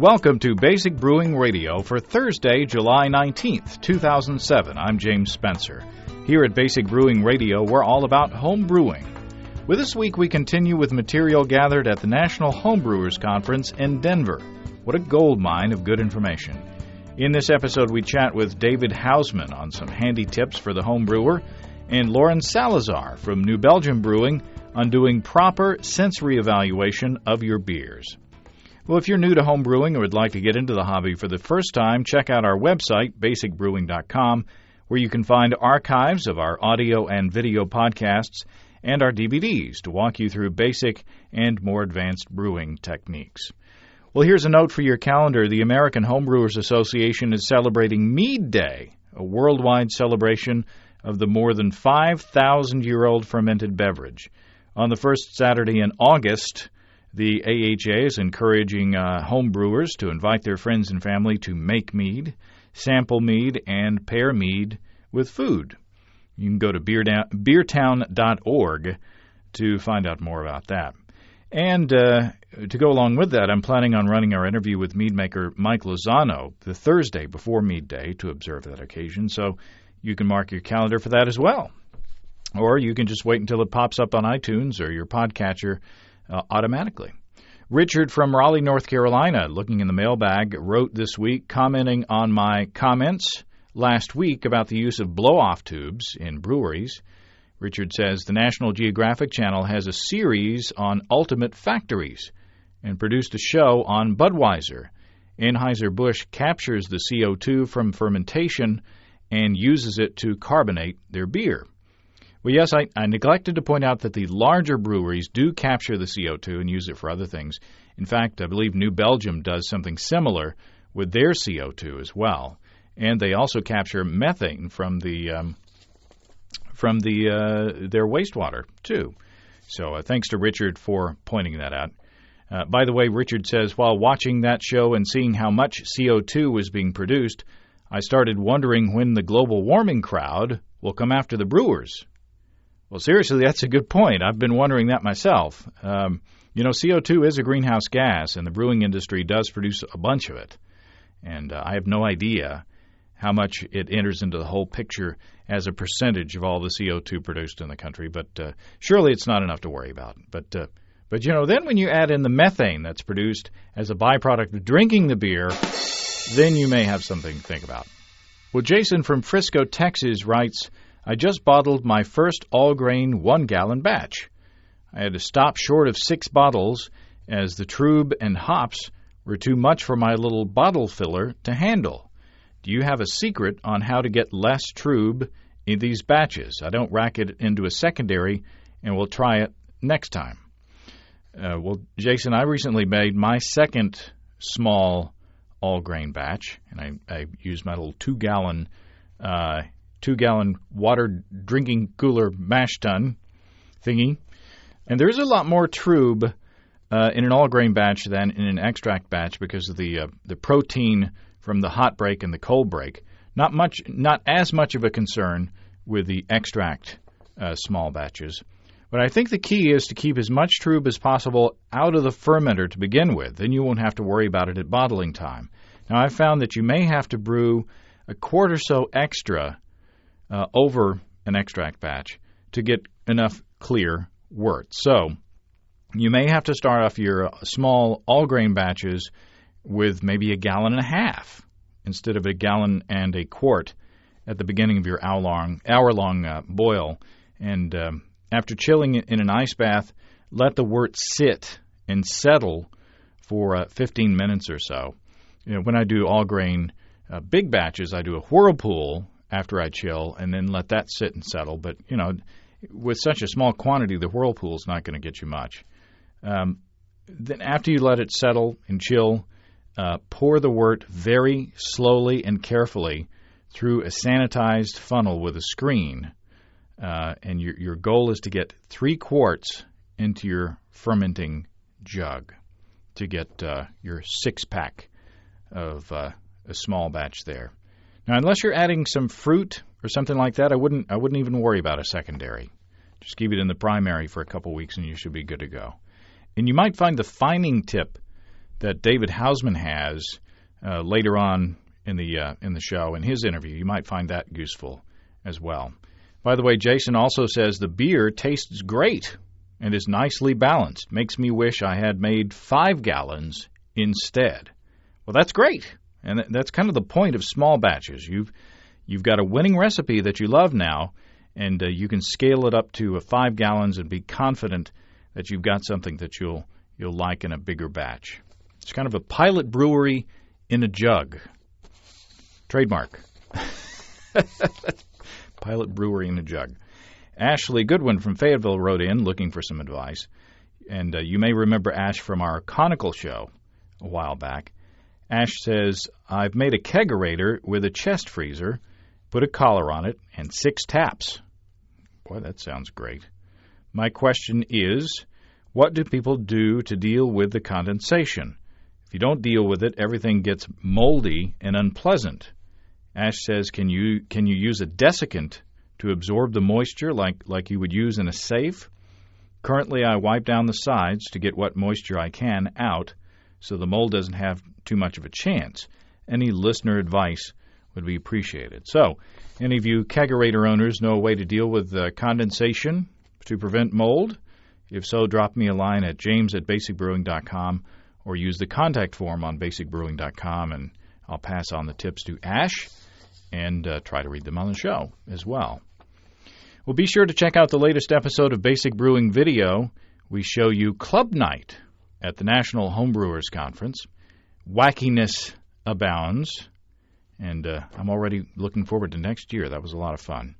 Welcome to Basic Brewing Radio for Thursday, July 19th, 2007. I'm James Spencer. Here at Basic Brewing Radio, we're all about home brewing. With this week, we continue with material gathered at the National Homebrewers Conference in Denver. What a gold mine of good information. In this episode, we chat with David Houseman on some handy tips for the home brewer, and Lauren Salazar from New Belgium Brewing on doing proper sensory evaluation of your beers. Well, if you're new to home brewing or would like to get into the hobby for the first time, check out our website, basicbrewing.com, where you can find archives of our audio and video podcasts and our DVDs to walk you through basic and more advanced brewing techniques. Well, here's a note for your calendar. The American Homebrewers Association is celebrating Mead Day, a worldwide celebration of the more than 5,000-year-old fermented beverage. On the first Saturday in August, the AHA is encouraging home brewers to invite their friends and family to make mead, sample mead, and pair mead with food. You can go to beertown.org to find out more about that. And to go along with that, I'm planning on running our interview with mead maker Mike Lozano the Thursday before Mead Day to observe that occasion, so you can mark your calendar for that as well. Or you can just wait until it pops up on iTunes or your podcatcher automatically. Richard from Raleigh, North Carolina, looking in the mailbag, wrote this week commenting on my comments last week about the use of blow-off tubes in breweries. Richard says the National Geographic Channel has a series on ultimate factories and produced a show on Budweiser. Anheuser-Busch captures the CO2 from fermentation and uses it to carbonate their beer. Well, yes, I neglected to point out that the larger breweries do capture the CO2 and use it for other things. In fact, I believe New Belgium does something similar with their CO2 as well. And they also capture methane from their wastewater, too. So thanks to Richard for pointing that out. By the way, Richard says, while watching that show and seeing how much CO2 was being produced, I started wondering when the global warming crowd will come after the brewers. Well, seriously, that's a good point. I've been wondering that myself. CO2 is a greenhouse gas, and the brewing industry does produce a bunch of it. And I have no idea how much it enters into the whole picture as a percentage of all the CO2 produced in the country. But surely it's not enough to worry about. But then when you add in the methane that's produced as a byproduct of drinking the beer, then you may have something to think about. Well, Jason from Frisco, Texas writes, I just bottled my first all-grain 1-gallon batch. I had to stop short of 6 bottles as the trub and hops were too much for my little bottle filler to handle. Do you have a secret on how to get less trub in these batches? I don't rack it into a secondary, and we'll try it next time. Well, Jason, I recently made my second small all-grain batch, and I used my little 2-gallon water drinking cooler mash tun thingy. And there's a lot more trub in an all-grain batch than in an extract batch because of the protein from the hot break and the cold break. Not as much of a concern with the extract small batches. But I think the key is to keep as much trub as possible out of the fermenter to begin with. Then you won't have to worry about it at bottling time. Now, I've found that you may have to brew a quart or so extra over an extract batch to get enough clear wort. So you may have to start off your small all-grain batches with maybe 1.5 gallons instead of 1 gallon and a quart at the beginning of your hour-long boil. And after chilling it in an ice bath, let the wort sit and settle for 15 minutes or so. When I do all-grain big batches, I do a whirlpool after I chill, and then let that sit and settle. But, with such a small quantity, the whirlpool is not going to get you much. Then after you let it settle and chill, pour the wort very slowly and carefully through a sanitized funnel with a screen. And your goal is to get 3 quarts into your fermenting jug to get your 6-pack of a small batch there. Now, unless you're adding some fruit or something like that, I wouldn't even worry about a secondary. Just keep it in the primary for a couple weeks and you should be good to go. And you might find the fining tip that David Houseman has later on in the show in his interview. You might find that useful as well. By the way, Jason also says the beer tastes great and is nicely balanced. Makes me wish I had made 5 gallons instead. Well, that's great, and that's kind of the point of small batches. You've got a winning recipe that you love now, and you can scale it up to 5 gallons and be confident that you've got something that you'll like in a bigger batch. It's kind of a pilot brewery in a jug. Trademark. Pilot brewery in a jug. Ashley Goodwin from Fayetteville wrote in looking for some advice. And you may remember Ash from our Conical show a while back. Ash says, I've made a kegerator with a chest freezer, put a collar on it, and 6 taps. Boy, that sounds great. My question is, what do people do to deal with the condensation? If you don't deal with it, everything gets moldy and unpleasant. Ash says, can you use a desiccant to absorb the moisture like you would use in a safe? Currently, I wipe down the sides to get what moisture I can out so the mold doesn't have too much of a chance. Any listener advice would be appreciated. So, any of you kegerator owners know a way to deal with condensation to prevent mold? If so, drop me a line at james@basicbrewing.com or use the contact form on basicbrewing.com, and I'll pass on the tips to Ash and try to read them on the show as well. Well, be sure to check out the latest episode of Basic Brewing Video. We show you Club Night at the National Homebrewers Conference. Wackiness abounds, and I'm already looking forward to next year. That was a lot of fun.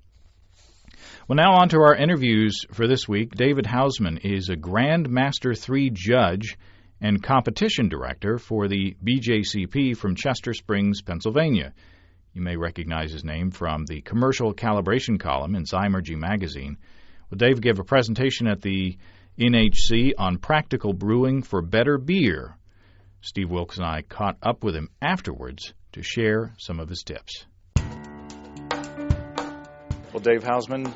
Well, now on to our interviews for this week. David Houseman is a Grand Master 3 judge and competition director for the BJCP from Chester Springs, Pennsylvania. You may recognize his name from the commercial calibration column in Zymergy magazine. Well, Dave gave a presentation at the NHC on practical brewing for better beer. Steve Wilkes and I caught up with him afterwards to share some of his tips. Well, Dave Houseman,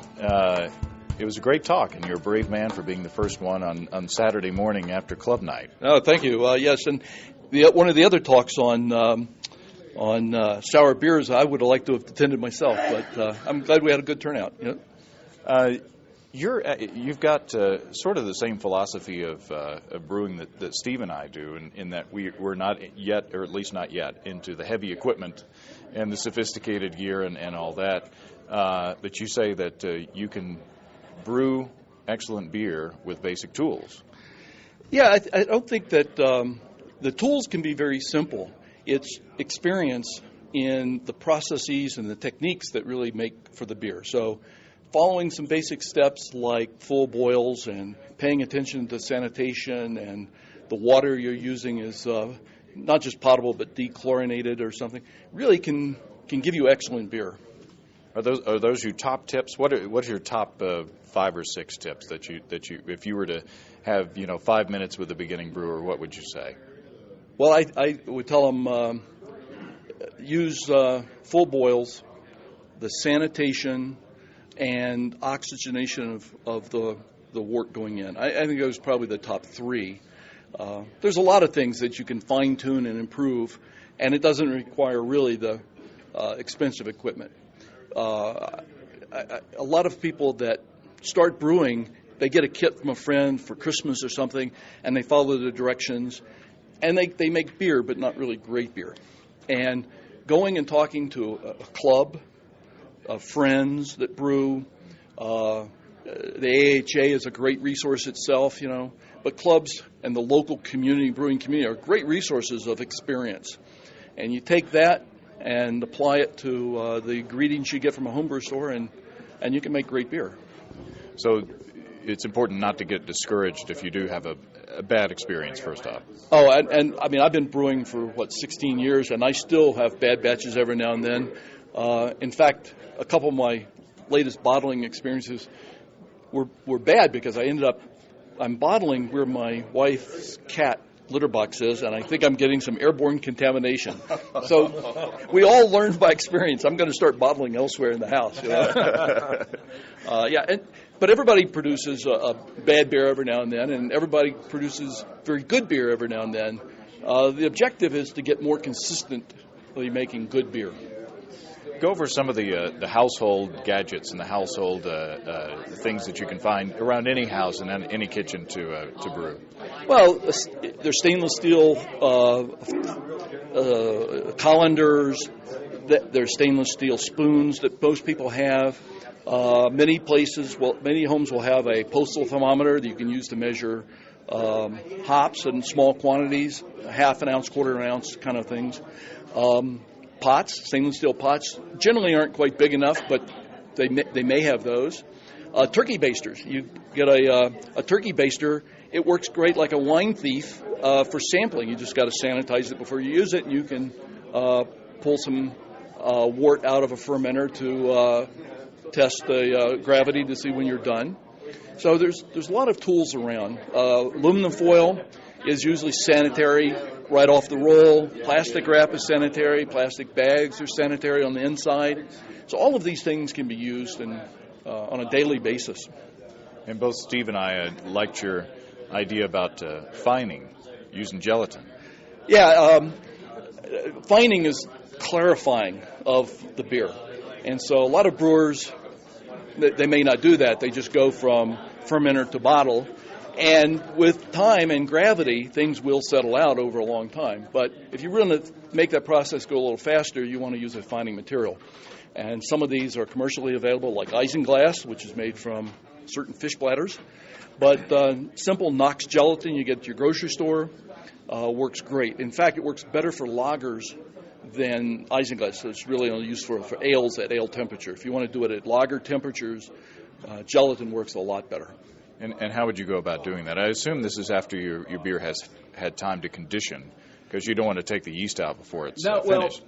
it was a great talk, and you're a brave man for being the first one on Saturday morning after club night. Oh, thank you. Yes, and one of the other talks on sour beers I would have liked to have attended myself, but I'm glad we had a good turnout. Yeah. You've got sort of the same philosophy of brewing that Steve and I do, in that we're not yet, or at least not yet, into the heavy equipment and the sophisticated gear and all that. But you say that you can brew excellent beer with basic tools. Yeah, I don't think that the tools can be very simple. It's experience in the processes and the techniques that really make for the beer. So following some basic steps like full boils and paying attention to sanitation, and the water you're using is not just potable but dechlorinated or something, really can give you excellent beer. Are those your top tips? What's your top 5 or 6 tips that you if you were to have 5 minutes with a beginning brewer, what would you say? Well, I would tell them use full boils, the sanitation, and oxygenation of the wort going in. I think those are probably the top 3. There's a lot of things that you can fine-tune and improve, and it doesn't require really the expensive equipment. A lot of people that start brewing, they get a kit from a friend for Christmas or something, and they follow the directions, and they make beer, but not really great beer. And going and talking to a club of friends that brew, the AHA is a great resource itself, but clubs and the local brewing community are great resources of experience. And you take that and apply it to the ingredients you get from a homebrew store, and you can make great beer. So it's important not to get discouraged if you do have a bad experience, first off. Oh, and I mean, I've been brewing for, 16 years, and I still have bad batches every now and then. In fact, a couple of my latest bottling experiences were bad because I'm bottling where my wife's cat litter box is, and I think I'm getting some airborne contamination. So we all learn by experience. I'm going to start bottling elsewhere in the house. But everybody produces a bad beer every now and then, and everybody produces very good beer every now and then. The objective is to get more consistently making good beer. Go over some of the household gadgets and the household things that you can find around any house and any kitchen to brew. Well, there's stainless steel colanders. There's stainless steel spoons that most people have. Many homes will have a postal thermometer that you can use to measure hops in small quantities, half an ounce, quarter of an ounce kind of things. Pots, stainless steel pots, generally aren't quite big enough, but they may have those. Turkey basters. You get a turkey baster. It works great like a wine thief for sampling. You just got to sanitize it before you use it, and you can pull some wort out of a fermenter to test the gravity to see when you're done. So there's a lot of tools around. Aluminum foil is usually sanitary right off the roll. Plastic wrap is sanitary. Plastic bags are sanitary on the inside. So all of these things can be used on a daily basis. And both Steve and I liked your idea about fining, using gelatin. Yeah, fining is clarifying of the beer. And so a lot of brewers, they may not do that. They just go from fermenter to bottle. And with time and gravity, things will settle out over a long time. But if you want to make that process go a little faster, you want to use a fining material. And some of these are commercially available, like isinglass, which is made from certain fish bladders. But simple Knox gelatin you get at your grocery store works great. In fact, it works better for lagers than isinglass. So it's really only used for ales at ale temperature. If you want to do it at lager temperatures, gelatin works a lot better. And how would you go about doing that? I assume this is after your beer has had time to condition, because you don't want to take the yeast out before it's finished.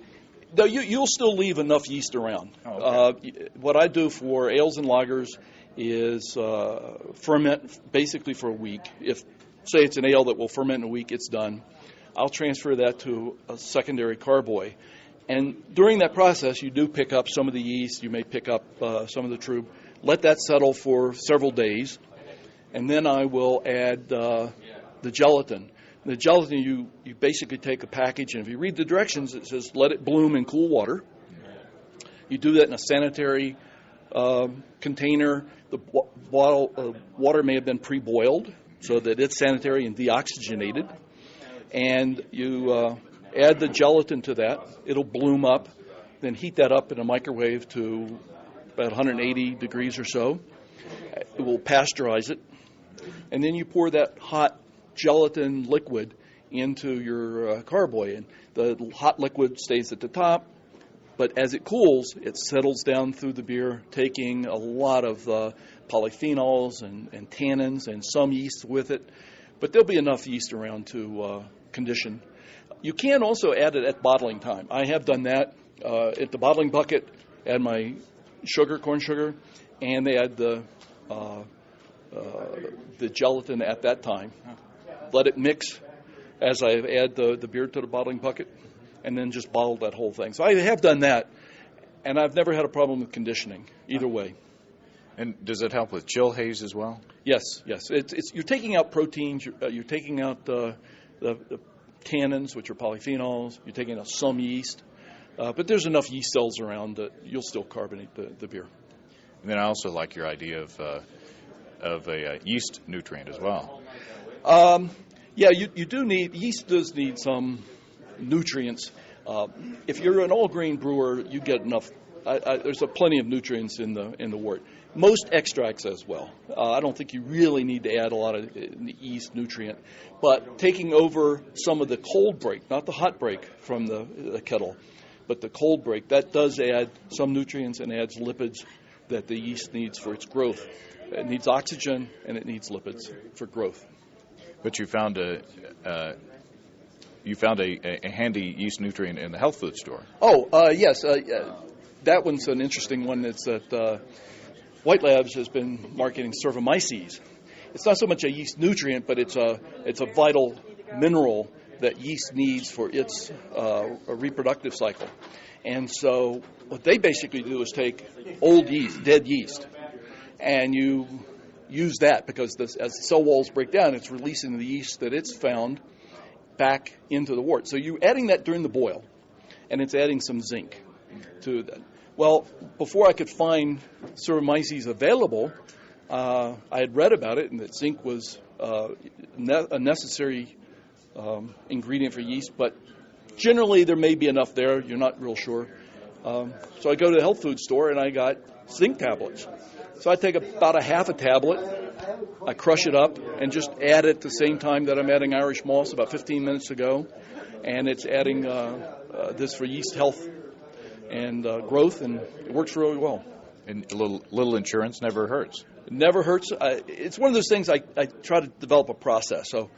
No, you'll still leave enough yeast around. Oh, okay. What I do for ales and lagers is ferment basically for a week. If, say, it's an ale that will ferment in a week, it's done. I'll transfer that to a secondary carboy. And during that process, you do pick up some of the yeast. You may pick up some of the trub. Let that settle for several days. And then I will add the gelatin. The gelatin, you basically take a package, and if you read the directions, it says let it bloom in cool water. You do that in a sanitary container. The water may have been pre-boiled so that it's sanitary and deoxygenated. And you add the gelatin to that. It'll bloom up. Then heat that up in a microwave to about 180 degrees or so. It will pasteurize it. And then you pour that hot gelatin liquid into your carboy. And the hot liquid stays at the top. But as it cools, it settles down through the beer, taking a lot of polyphenols and tannins and some yeast with it. But there'll be enough yeast around to condition. You can also add it at bottling time. I have done that at the bottling bucket, add my sugar, corn sugar, and they add the gelatin at that time. Let it mix as I add the beer to the bottling bucket, and then just bottle that whole thing. So I have done that, and I've never had a problem with conditioning either way. And does it help with chill haze as well? Yes. It's you're taking out proteins. You're taking out the tannins, which are polyphenols. You're taking out some yeast, but there's enough yeast cells around that you'll still carbonate the beer. And then I also like your idea of a yeast nutrient as well. Yeah, you do need, yeast does need some nutrients. If you're an all-grain brewer, you get enough. There's plenty of nutrients in the wort. Most extracts as well. I don't think you really need to add a lot of yeast nutrient. But taking over some of the cold break, not the hot break from the kettle, but the cold break, that does add some nutrients and adds lipids that the yeast needs for its growth. It needs oxygen and it needs lipids for growth. But you found a handy yeast nutrient in the health food store. Oh, yes. That one's an interesting one. It's that White Labs has been marketing Cervomyces. It's not so much a yeast nutrient, but it's a vital mineral that yeast needs for its reproductive cycle. And so what they basically do is take old yeast, dead yeast, and you use that because as the cell walls break down, it's releasing the yeast that it's found back into the wort. So you're adding that during the boil, and it's adding some zinc to that. Well, before I could find Ceromyces available, I had read about it, and that zinc was a necessary ingredient for yeast, but generally there may be enough there. You're not real sure. So I go to the health food store, and I got zinc tablets. So I take about a half a tablet, I crush it up, and just add it at the same time that I'm adding Irish moss, about 15 minutes ago. And it's adding this for yeast health and growth, and it works really well. And a little insurance never hurts. It never hurts. It's one of those things I try to develop a process. So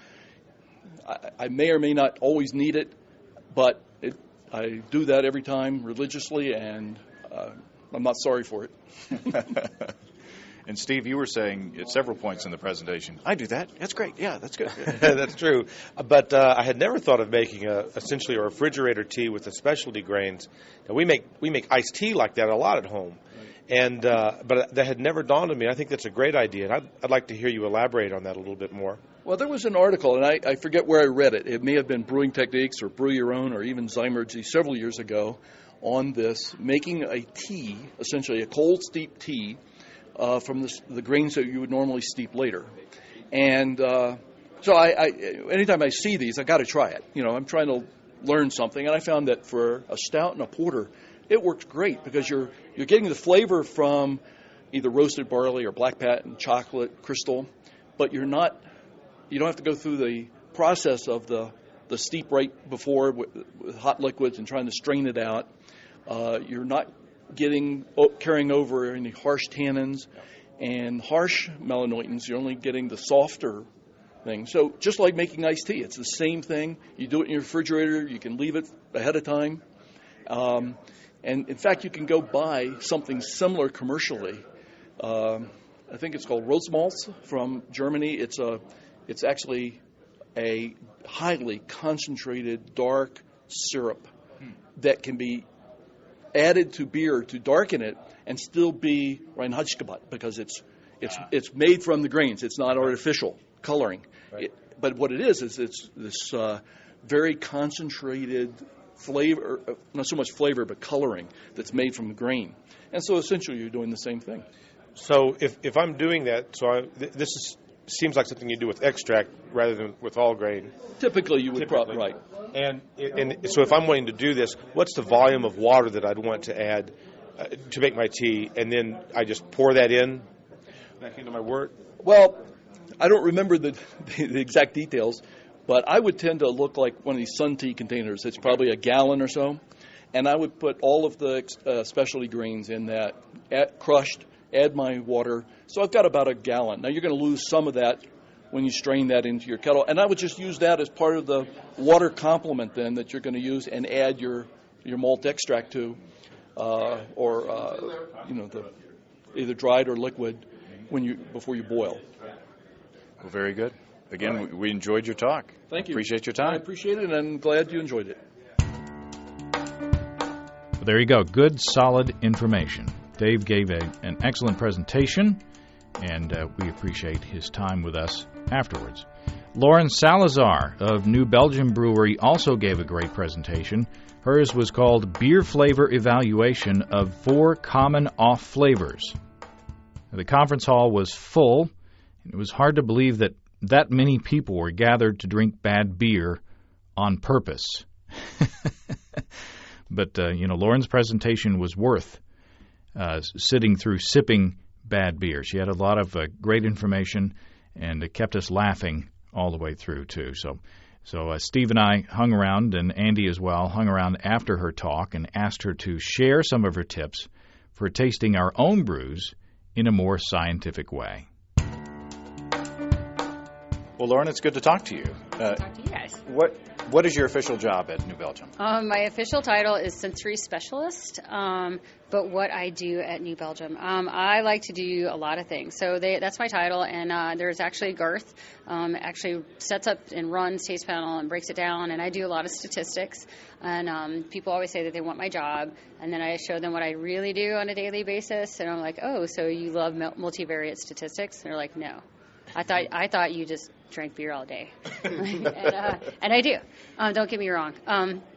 I may or may not always need it, but I do that every time religiously, and I'm not sorry for it. And Steve, you were saying at several points in the presentation, I do that. That's great. Yeah, that's good. That's true. But I had never thought of making essentially a refrigerator tea with the specialty grains. Now, we make iced tea like that a lot at home. And but that had never dawned on me. I think that's a great idea, and I'd like to hear you elaborate on that a little bit more. Well, there was an article, and I forget where I read it. It may have been Brewing Techniques or Brew Your Own or even Zymergy several years ago on this, making a tea, essentially a cold steep tea, from the grains that you would normally steep later. And so anytime I see these, I got to try it. I'm trying to learn something, and I found that for a stout and a porter, it works great because you're getting the flavor from either roasted barley or black patent, chocolate, crystal, but you don't have to go through the process of the steep right before with hot liquids and trying to strain it out. You're not carrying over any harsh tannins and harsh melanoidins. You're only getting the softer thing. So just like making iced tea, it's the same thing. You do it in your refrigerator. You can leave it ahead of time. And in fact, you can go buy something similar commercially. I think it's called Rosemalz from Germany. It's actually a highly concentrated dark syrup that can be added to beer to darken it and still be Reinheitsgebot because it's made from the grains. It's not artificial coloring. Right. But what it is it's this very concentrated flavor, not so much flavor, but coloring that's made from the grain. And so essentially you're doing the same thing. So if I'm doing that, seems like something you do with extract rather than with all grain. Typically you would probably, right. And so if I'm wanting to do this, what's the volume of water that I'd want to add to make my tea? And then I just pour that back into my wort? Well, I don't remember the exact details, but I would tend to look like one of these sun tea containers. It's probably a gallon or so. And I would put all of the specialty grains in that, crushed, add my water. So I've got about a gallon. Now you're going to lose some of that when you strain that into your kettle. And I would just use that as part of the water complement then that you're going to use and add your malt extract to, either dried or liquid before you boil. Well, very good. Again, right. We enjoyed your talk. Thank you. Appreciate your time. I appreciate it, and I'm glad you enjoyed it. Well, there you go. Good, solid information. Dave gave an excellent presentation, and we appreciate his time with us afterwards. Lauren Salazar of New Belgium Brewery also gave a great presentation. Hers was called Beer Flavor Evaluation of 4 Common Off Flavors. The conference hall was full. It was hard to believe that many people were gathered to drink bad beer on purpose. But, Lauren's presentation was worth sitting through sipping bad beer. She had a lot of great information, and it kept us laughing all the way through, too. So Steve and I hung around, and Andy as well, hung around after her talk and asked her to share some of her tips for tasting our own brews in a more scientific way. Well, Lauren, it's good to talk to you. Talk to you guys. What is your official job at New Belgium? My official title is Sensory Specialist, but what I do at New Belgium, I like to do a lot of things. So that's my title, and there's actually Garth actually sets up and runs Taste Panel and breaks it down, and I do a lot of statistics. And people always say that they want my job, and then I show them what I really do on a daily basis, and I'm like, oh, so you love multivariate statistics? And they're like, no. I thought you just drank beer all day, and I do. Don't get me wrong.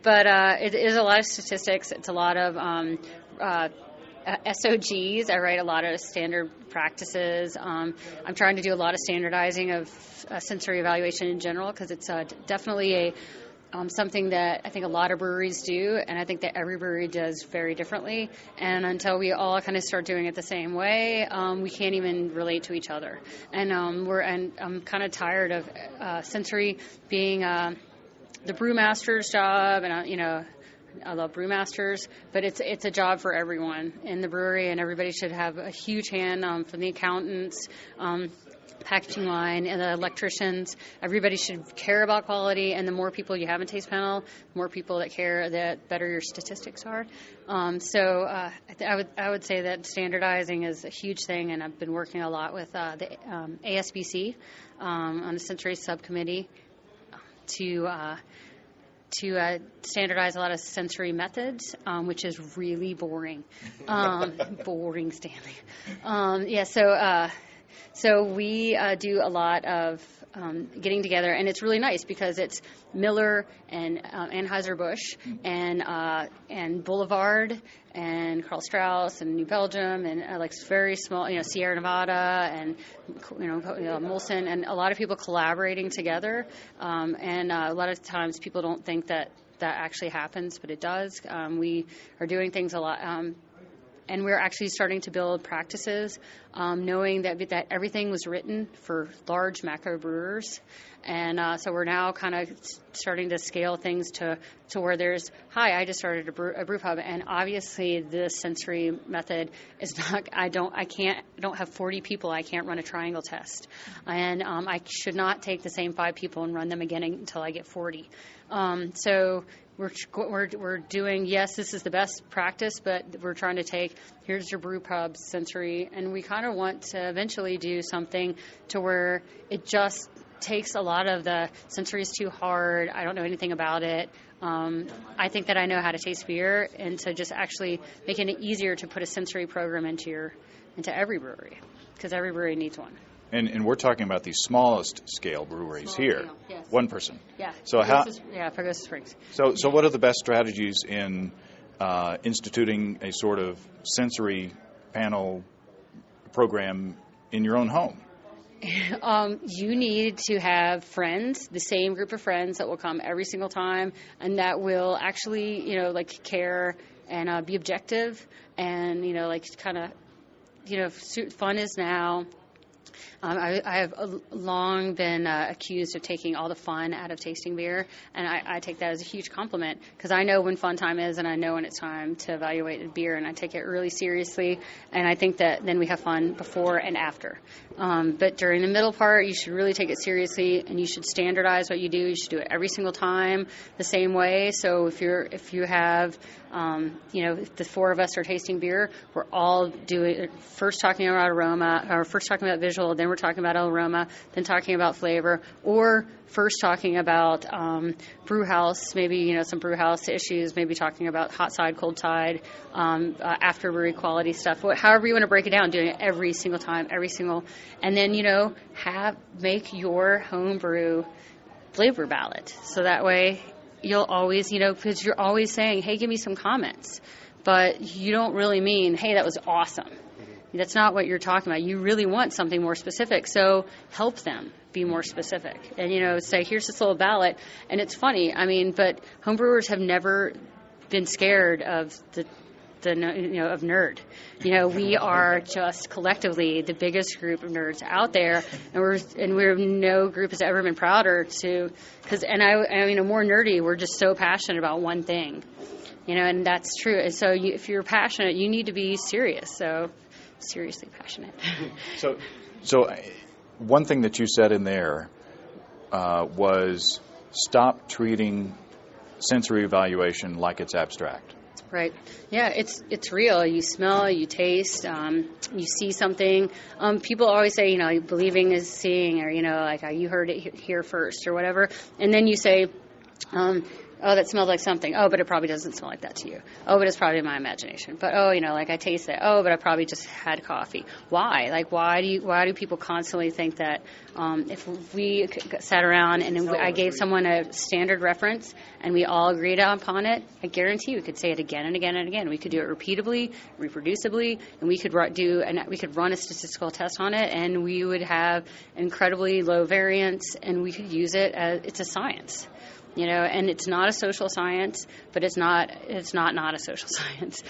But it is a lot of statistics. It's a lot of SOGs. I write a lot of standard practices. I'm trying to do a lot of standardizing of sensory evaluation in general because it's definitely something that I think a lot of breweries do, and I think that every brewery does very differently. And until we all kind of start doing it the same way, we can't even relate to each other. And I'm kind of tired of sensory being the brewmaster's job, and I love brewmasters, but it's a job for everyone in the brewery, and everybody should have a huge hand from the accountants, packaging line, and the electricians. Everybody should care about quality, and the more people you have in taste panel, the more people that care, the better your statistics are. I would say that standardizing is a huge thing, and I've been working a lot with the ASBC on the sensory subcommittee to standardize a lot of sensory methods, which is really boring. Boring, Stanley. So we do a lot of getting together, and it's really nice because it's Miller and Anheuser-Busch and Boulevard and Carl Strauss and New Belgium and like very small, Sierra Nevada and Molson, and a lot of people collaborating together. And a lot of times people don't think that actually happens, but it does. We are doing things a lot. And we're actually starting to build practices, knowing that everything was written for large macro brewers. And so we're now kind of starting to scale things to where there's, I just started a brew pub, and obviously the sensory method is not, I don't have 40 people, I can't run a triangle test. And I should not take the same 5 people and run them again until I get 40. So we're doing, yes, this is the best practice, but we're trying to take, here's your brew pub sensory, and we kind of want to eventually do something to where it just takes a lot of the sensory is too hard, I don't know anything about it. I think that I know how to taste beer, and so just actually making it easier to put a sensory program into every brewery, because every brewery needs one. And we're talking about the smallest scale breweries here. Scale, yes. One person. Yeah. So Pagosa Springs. So what are the best strategies in instituting a sort of sensory panel program in your own home? You need to have friends, the same group of friends that will come every single time, and that will actually, care and be objective, and fun is now. I have long been accused of taking all the fun out of tasting beer, and I take that as a huge compliment, because I know when fun time is, and I know when it's time to evaluate a beer, and I take it really seriously, and I think that then we have fun before and after. But during the middle part, you should really take it seriously, and you should standardize what you do. You should do it every single time the same way. So if you have if the 4 of us are tasting beer, we're all first talking about aroma, or first talking about visual, then we're talking about aroma, then talking about flavor, or first talking about brew house, maybe some brew house issues, maybe talking about hot side, cold side, after brewery quality stuff. However you want to break it down, doing it every single time, and then make your home brew flavor ballot, so that way you'll always, because you're always saying, hey, give me some comments. But you don't really mean, hey, that was awesome. That's not what you're talking about. You really want something more specific. So help them be more specific. And, say, here's this little ballot. And it's funny. But homebrewers have never been scared of of nerd. We are just collectively the biggest group of nerds out there, and we're no group has ever been prouder more nerdy. We're just so passionate about one thing, and that's true. And so if you're passionate, you need to be serious. So seriously passionate. So one thing that you said in there was stop treating sensory evaluation like it's abstract. Right. Yeah, it's real. You smell, you taste, you see something. People always say, believing is seeing, or, you heard it here first or whatever. And then you say, Oh, that smells like something. Oh, but it probably doesn't smell like that to you. Oh, but it's probably my imagination. But like I taste it. Oh, but I probably just had coffee. Why? Like, why do people constantly think that if we sat around and I gave someone a standard reference and we all agreed upon it, I guarantee we could say it again and again and again. We could do it repeatably, reproducibly, and we could run a statistical test on it, and we would have incredibly low variance, and we could use it as it's a science. And it's not a social science, but it's not a social science.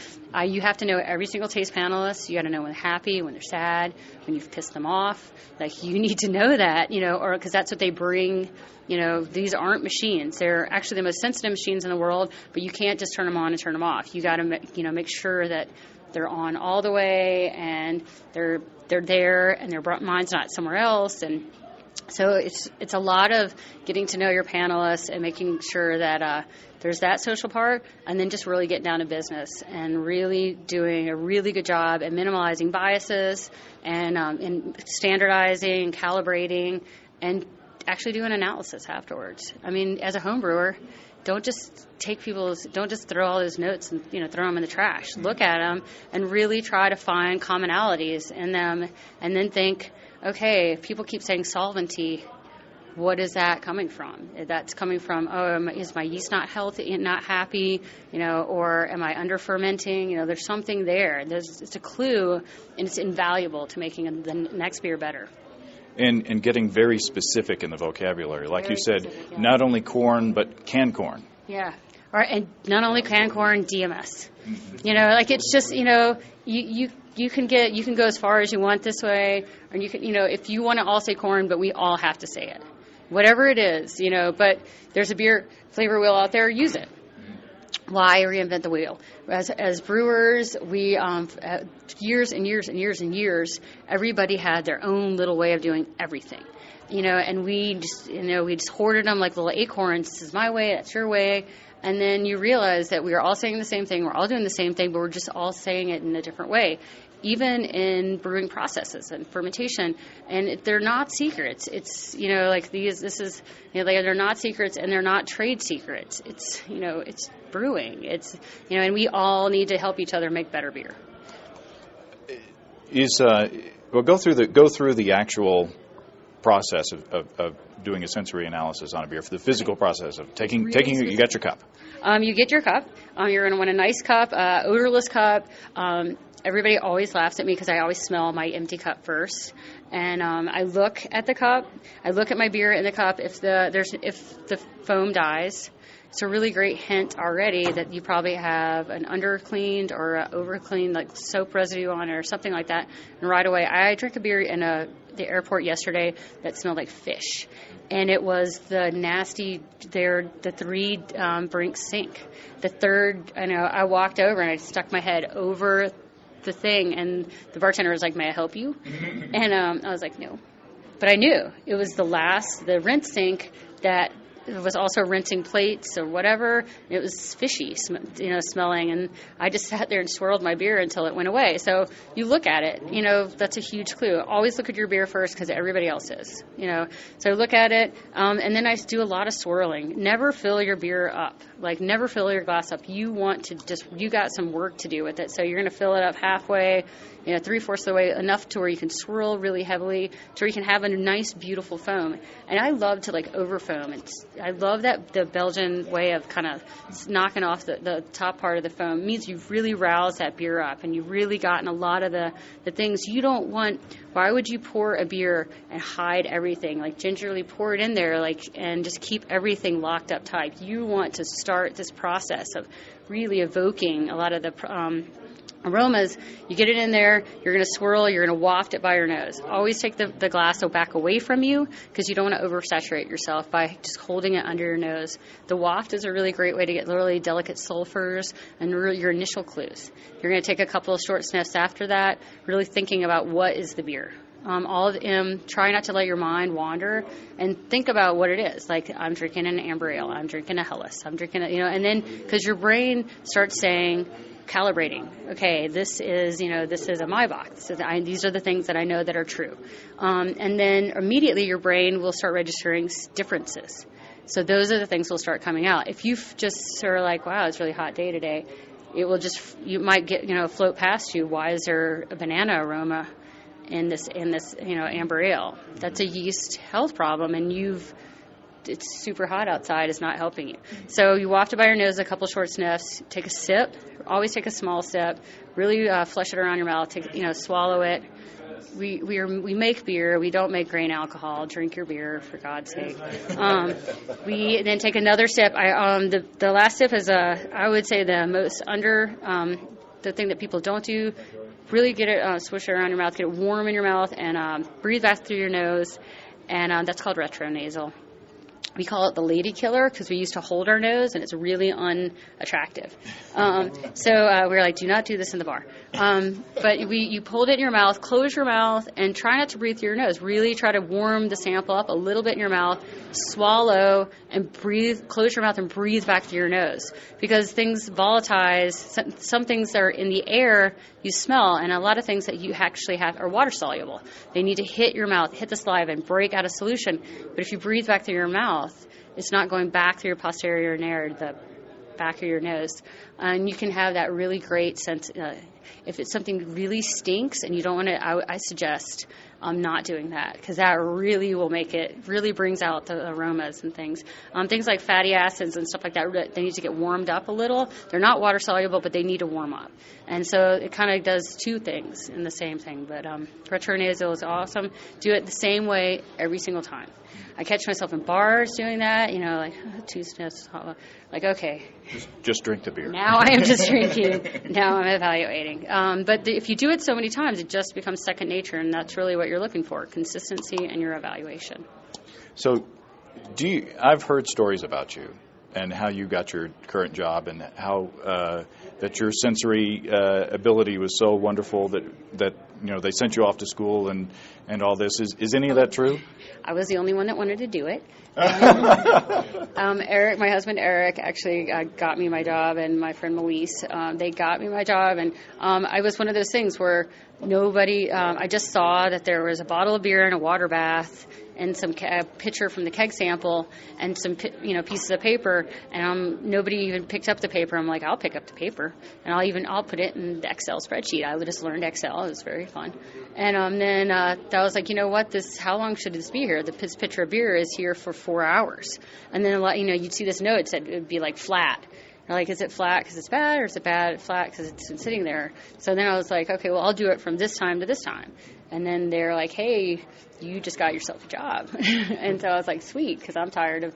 You have to know every single taste panelist. You got to know when they're happy, when they're sad, when you've pissed them off. Like, you need to know that, or because that's what they bring. These aren't machines. They're actually the most sensitive machines in the world, but you can't just turn them on and turn them off. You got to, make sure that they're on all the way and they're there and their mind's not somewhere else. And so it's a lot of getting to know your panelists and making sure that there's that social part, and then just really getting down to business and really doing a really good job at minimizing biases and standardizing, calibrating, and actually doing analysis afterwards. I mean, as a home brewer, don't just throw all those notes and throw them in the trash. Look at them and really try to find commonalities in them, and then think, okay, if people keep saying solventy, what is that coming from? That's coming from, is my yeast not healthy, not happy, or am I under fermenting? There's something there. It's a clue, and it's invaluable to making the next beer better. And getting very specific in the vocabulary. Like Very you said, specific, yeah. not only corn, but canned corn. Yeah. And not only canned corn, DMS. It's just, you can go as far as you want this way, or you can, if you want to all say corn, but we all have to say it. Whatever it is, but there's a beer flavor wheel out there, use it. Why reinvent the wheel? As brewers, we years and years and years and years, everybody had their own little way of doing everything. And we just hoarded them like little acorns. This is my way, that's your way. And then you realize that we are all saying the same thing, we're all doing the same thing, but we're just all saying it in a different way. Even in brewing processes and fermentation, and they're not secrets. It's they're not secrets, and they're not trade secrets. It's it's brewing. It's and we all need to help each other make better beer. Go through the actual process of doing a sensory analysis on a beer, for the physical process of taking you got your cup. You get your cup. You're going to want a nice cup, odorless cup. Everybody always laughs at me because I always smell my empty cup first. And I look at the cup. I look at my beer in the cup. If the foam dies, it's a really great hint already that you probably have an under-cleaned or over-cleaned, like soap residue on it or something like that. And right away, I drank a beer in the airport yesterday that smelled like fish. And it was the nasty, the 3 brink sink. The third, I walked over and I stuck my head over the thing, and the bartender was like, "May I help you?" And I was like, "No," but I knew it was the rinse sink that it was also rinsing plates or whatever. It was fishy, smelling, and I just sat there and swirled my beer until it went away. So you look at it, that's a huge clue. Always look at your beer first because everybody else is, So look at it, and then I do a lot of swirling. Never fill your beer up. Never fill your glass up. You want to you got some work to do with it. So you're going to fill it up halfway, 3/4 of the way, enough to where you can swirl really heavily, to where you can have a nice, beautiful foam. And I love to over foam. I love that the Belgian way of kind of knocking off the top part of the foam. It means you've really roused that beer up, and you've really gotten a lot of the things you don't want. Why would you pour a beer and hide everything? Gingerly pour it in there, and just keep everything locked up tight. You want to start this process of really evoking a lot of the aromas. You get it in there, you're going to swirl, you're going to waft it by your nose. Always take the glass back away from you, because you don't want to oversaturate yourself by just holding it under your nose. The waft is a really great way to get really delicate sulfurs and your initial clues. You're going to take a couple of short sniffs after that, really thinking about what is the beer. all of them. Try not to let your mind wander and think about what it is. Like, I'm drinking an amber ale, I'm drinking a Helles, I'm drinking and then because your brain starts saying, calibrating. Okay, this is a Maibach. These are the things that I know that are true. And then immediately your brain will start registering differences. So those are the things that will start coming out. If you just are like, wow, it's a really hot day today, it will you might get, float past you. Why is there a banana aroma in this amber ale? That's a yeast health problem, and it's super hot outside. It's not helping you. So you waft it by your nose, a couple short sniffs, take a sip. Always take a small sip. Really flush it around your mouth. Swallow it. We make beer. We don't make grain alcohol. Drink your beer, for God's sake. We then take another sip. The last sip is I would say the most the thing that people don't do. Really get it, swish it around your mouth, get it warm in your mouth, and breathe back through your nose. And that's called retronasal. We call it the lady killer because we used to hold our nose, and it's really unattractive. So we were like, do not do this in the bar. But you hold it in your mouth, close your mouth, and try not to breathe through your nose. Really try to warm the sample up a little bit in your mouth, swallow, and breathe. Close your mouth and breathe back through your nose. Because things volatilize, some things that are in the air you smell, and a lot of things that you actually have are water soluble. They need to hit your mouth, hit the saliva, and break out a solution. But if you breathe back through your mouth, it's not going back through your posterior nares, the back of your nose. And you can have that really great sense. If it's something really stinks and you don't want to, I suggest not doing that, because that really will really brings out the aromas and things. Things like fatty acids and stuff like that, they need to get warmed up a little. They're not water soluble, but they need to warm up. And so it kind of does two things in the same thing. But retronasal is awesome. Do it the same way every single time. I catch myself in bars doing that, like 2 sniffs, like, okay. Just drink the beer. Now I am just drinking. Now I'm evaluating. But if you do it so many times, it just becomes second nature, and that's really what you're looking for, consistency in your evaluation. So I've heard stories about you and how you got your current job, and how that your sensory ability was so wonderful that they sent you off to school and all this. Is any of that true? I was the only one that wanted to do it. Eric, my husband Eric, actually got me my job, and my friend Melise, they got me my job, and I was one of those things where I just saw that there was a bottle of beer and a water bath and some pitcher from the keg sample and some pieces of paper, and nobody even picked up the paper. I'm like, I'll pick up the paper, and I'll put it in the Excel spreadsheet. I just learned Excel. It was very fun. And then I was like, how long should this be here? This pitcher of beer is here for 4 hours. And then you'd see this note that said it would be like flat. They're like, is it flat because it's bad, or is it bad flat because it's been sitting there? So then I was like, okay, well, I'll do it from this time to this time. And then they're like, hey, you just got yourself a job. And so I was like, sweet, because I'm tired of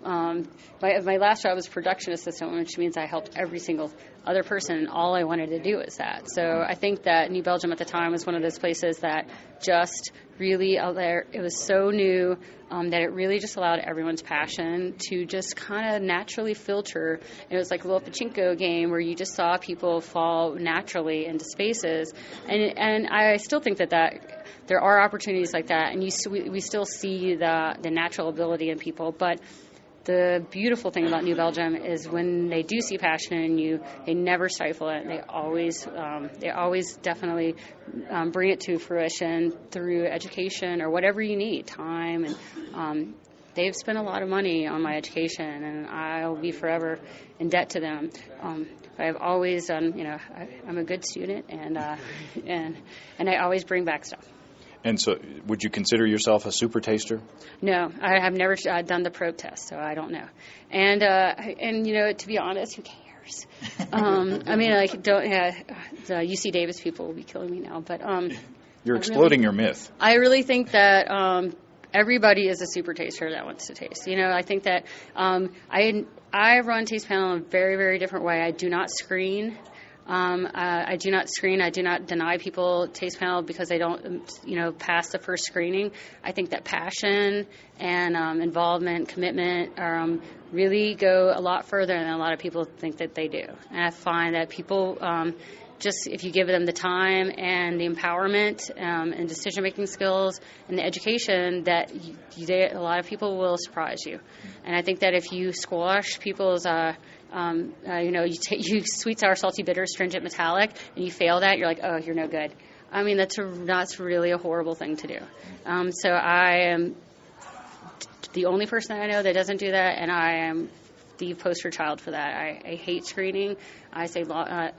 my last job was production assistant, which means I helped every single other person, and all I wanted to do was that. So I think that New Belgium at the time was one of those places that just really out there, it was so new that it really just allowed everyone's passion to just kind of naturally filter. It was like a little pachinko game where you just saw people fall naturally into spaces, and I still think that there are opportunities like that, and we still see the natural ability in people. But the beautiful thing about New Belgium is when they do see passion in you, they never stifle it. They always definitely bring it to fruition through education or whatever you need, time. And they've spent a lot of money on my education, and I'll be forever in debt to them. I've always done, I'm a good student, and I always bring back stuff. And so, would you consider yourself a super taster? No, I have never done the probe test, so I don't know. And to be honest, who cares? The UC Davis people will be killing me now, but you're exploding your myth. I really think that everybody is a super taster that wants to taste. I think that I run Taste Panel in a very, very different way. I do not screen. I do not screen. I do not deny people Taste Panel because they don't, pass the first screening. I think that passion and involvement, commitment really go a lot further than a lot of people think that they do. And I find that people just if you give them the time and the empowerment and decision-making skills and the education, that a lot of people will surprise you. And I think that if you squash people's, you sweet, sour, salty, bitter, astringent, metallic, and you fail that, you're like, oh, you're no good. I mean, that's really a horrible thing to do. So I am the only person that I know that doesn't do that, and I am the poster child for that. I hate screening. I say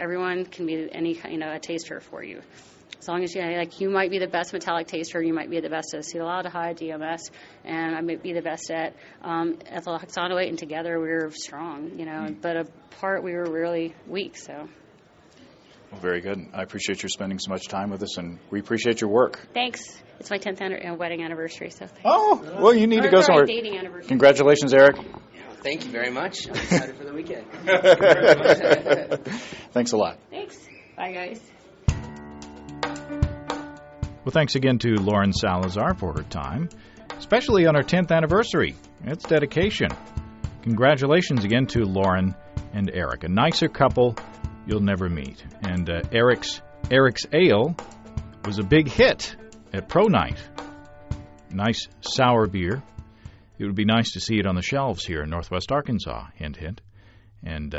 everyone can be a taster for you. As long as you might be the best metallic taster, you might be the best at acetaldehyde, DMS, and I might be the best at ethyl hexanoate, and together we were strong, but apart we were really weak, so. Well, very good. I appreciate you spending so much time with us, and we appreciate your work. Thanks. It's my 10th wedding anniversary, so thanks. Oh, well, you need to go somewhere. Dating anniversary. Congratulations, Eric. Thank you very much. I'm excited for the weekend. Thanks a lot. Thanks. Bye, guys. Well, thanks again to Lauren Salazar for her time, especially on her 10th anniversary. It's dedication. Congratulations again to Lauren and Eric. A nicer couple you'll never meet. And Eric's Ale was a big hit at Pro Night. Nice sour beer. It would be nice to see it on the shelves here in Northwest Arkansas, hint, hint. And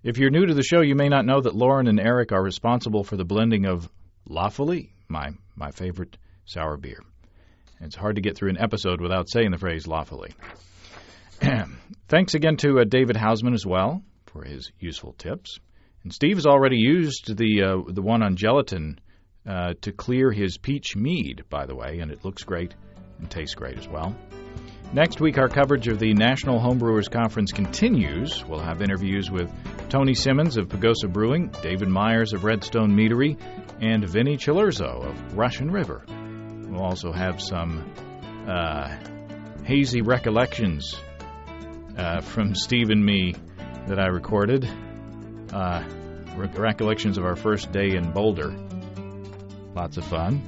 if you're new to the show, you may not know that Lauren and Eric are responsible for the blending of La Folie, my favorite sour beer. It's hard to get through an episode without saying the phrase La Folie. Thanks again to David Houseman as well for his useful tips. And Steve has already used the one on gelatin to clear his peach mead, by the way, and it looks great and tastes great as well. Next week, our coverage of the National Homebrewers Conference continues. We'll have interviews with Tony Simmons of Pagosa Brewing, David Myers of Redstone Meadery, and Vinny Chilurzo of Russian River. We'll also have some hazy recollections from Steve and me that I recorded. Recollections of our first day in Boulder. Lots of fun.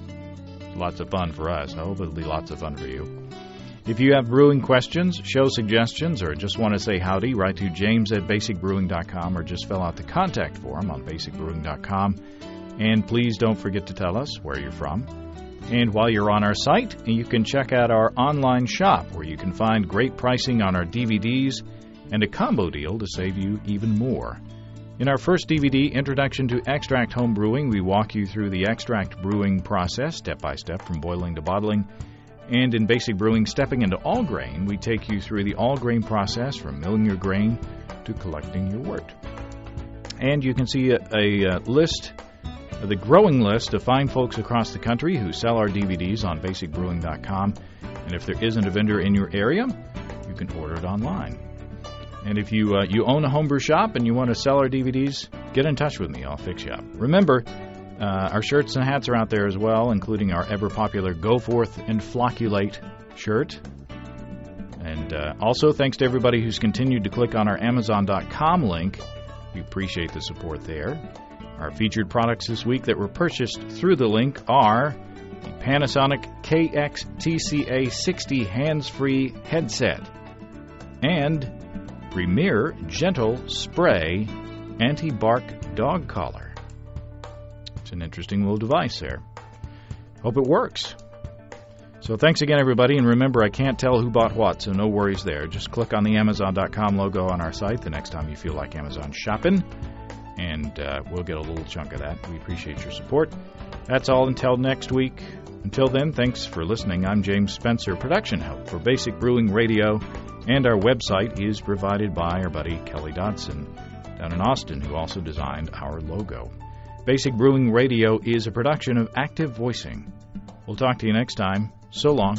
Lots of fun for us. I hope it'll be lots of fun for you. If you have brewing questions, show suggestions, or just want to say howdy, write to james@basicbrewing.com or just fill out the contact form on basicbrewing.com. And please don't forget to tell us where you're from. And while you're on our site, you can check out our online shop where you can find great pricing on our DVDs and a combo deal to save you even more. In our first DVD, Introduction to Extract Home Brewing, we walk you through the extract brewing process, step by step, from boiling to bottling. And in Basic Brewing, Stepping into All Grain, we take you through the all grain process from milling your grain to collecting your wort. And you can see a list, the growing list of fine folks across the country who sell our DVDs on basicbrewing.com. And if there isn't a vendor in your area, you can order it online. And if you own a homebrew shop and you want to sell our DVDs, get in touch with me. I'll fix you up. Remember, our shirts and hats are out there as well, including our ever-popular Go Forth and Flocculate shirt. And also, thanks to everybody who's continued to click on our Amazon.com link. We appreciate the support there. Our featured products this week that were purchased through the link are the Panasonic KX-TCA60 hands-free headset and Premier Gentle Spray Anti-Bark Dog Collar. It's an interesting little device there. Hope it works. So thanks again, everybody. And remember, I can't tell who bought what, so no worries there. Just click on the Amazon.com logo on our site the next time you feel like Amazon shopping, and we'll get a little chunk of that. We appreciate your support. That's all until next week. Until then, thanks for listening. I'm James Spencer, production help for Basic Brewing Radio, and our website is provided by our buddy Kelly Dodson down in Austin, who also designed our logo. Basic Brewing Radio is a production of Active Voicing. We'll talk to you next time. So long.